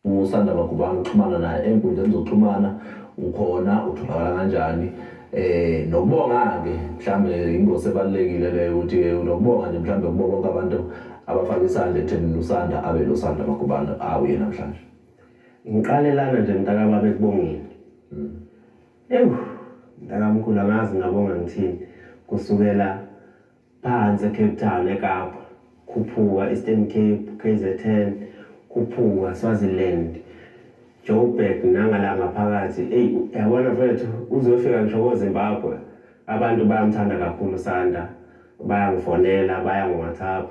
usanda Magubane uxhumana naye enkundleni zokuxhumana ukhona utholakala kanjani nokubonga ke mhlambe ingozi ebalekile leyo ukuthi nokubonga nje mhlambe kubo bonke abantu abafaka isandla etheni usanda abe lo Sanda Magubane awuye namhlanje. Ngiqalelana nje mntaka baba ekubongeni. Mntakamkhulu angazi ngabonga ngithini kusukela phansi eCape Town eKapa khuphuka Eastern Cape KZN khuphuka Swaziland Joburg nangala ngaphakathi yabona mfethu uzofika ngisho eZimbabwe abantu bayamthanda kakhulu Sanda bayangifonela bayangi-WhatsApp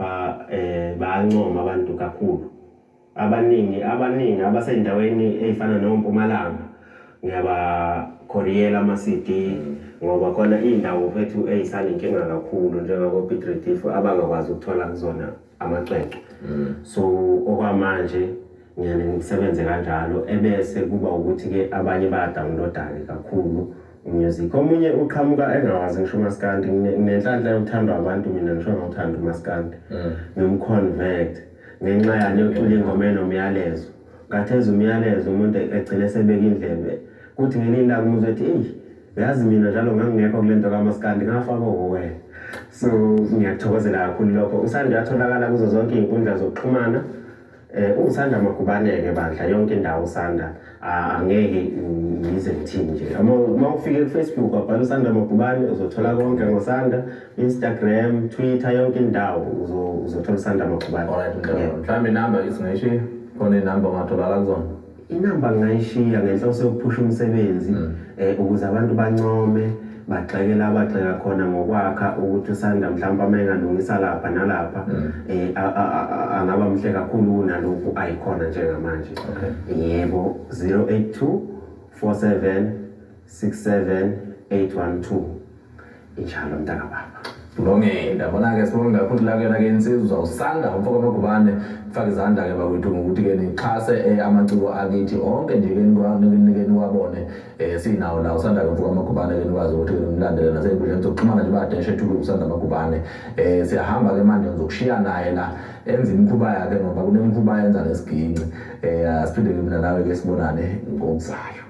bayancoma abantu kakhulu abaningi abaseyindaweni ezifana noMpumalanga ngiyaba Koreela ama-CD ngoba khona indawo mfethu eyisana inkinga kakhulu njengabo Piet Retief abangakwazi ukuthola kuzona amacwecwe. So okwamanje ngiyane ngisebenze kanjalo ebese kuba ukuthi ke abanye bayadownloada kakhulu music. Omunye uqhamuka engawazi ngisho uMaskandi ngenhlanhla yokuthandwa abantu mina ngisho ngawuthanda uMaskandi. Ngimconvert ngenxa yani yocula ingoma enomyalezo. Ngatheza umyalezo umuntu egcina sebeka indlebe kuthi ngelinda kumuzwe ethi yazi mina njalo ngangingekho kulento kaMaskandi ngafaka wena. So ngiyathokozela kakhulu lokho. USanda uyatholakala kuzo zonke izinkundla zokuxhumana. USanda Magubane ke bandla yonke indawo uSanda angeke ngize ngithini nje. Uma ufike kuFacebook wabhala uSanda Magubane uzothola konke ngosanda, Instagram, Twitter yonke indawo uzothola uSanda Magubane. Alright mhlawumbe inamba isingayishiya khona inamba ongatholakala kuzona. Inamba ngayishiya ngenhloso yokuphusha umsebenzi ukuze abantu bancome bagxekela abagxeka khona ngokwakha ukuthi uSanda mhlawumbe ayengalungisa lapha nalapha angaba mhle kakhulu kunalokhu ayikhona njengamanje. Yebo 082 47 67 812 inshallah mntaka baba. Kulungile ndabona ke sibonga kakhulu la ke insizwa uSanda umfoko Magubane faka izandla ke bakwethu ngokuthi ke nixhase amaciko akithi onke nje ke nikeni wabone sinawo la uSanda ke umfoko Magubane ke nikwazi ukuthi nimlandele nasey'nkundleni zokuxhumana nje badeshe thulu uSanda Magubane. Siyahamba ke manje ngizokushiya naye la enza imikhuba yakhe ngoba kunemikhuba yenza nesiginci asiphinde ke mina nawe ke sibonane ngokuzayo.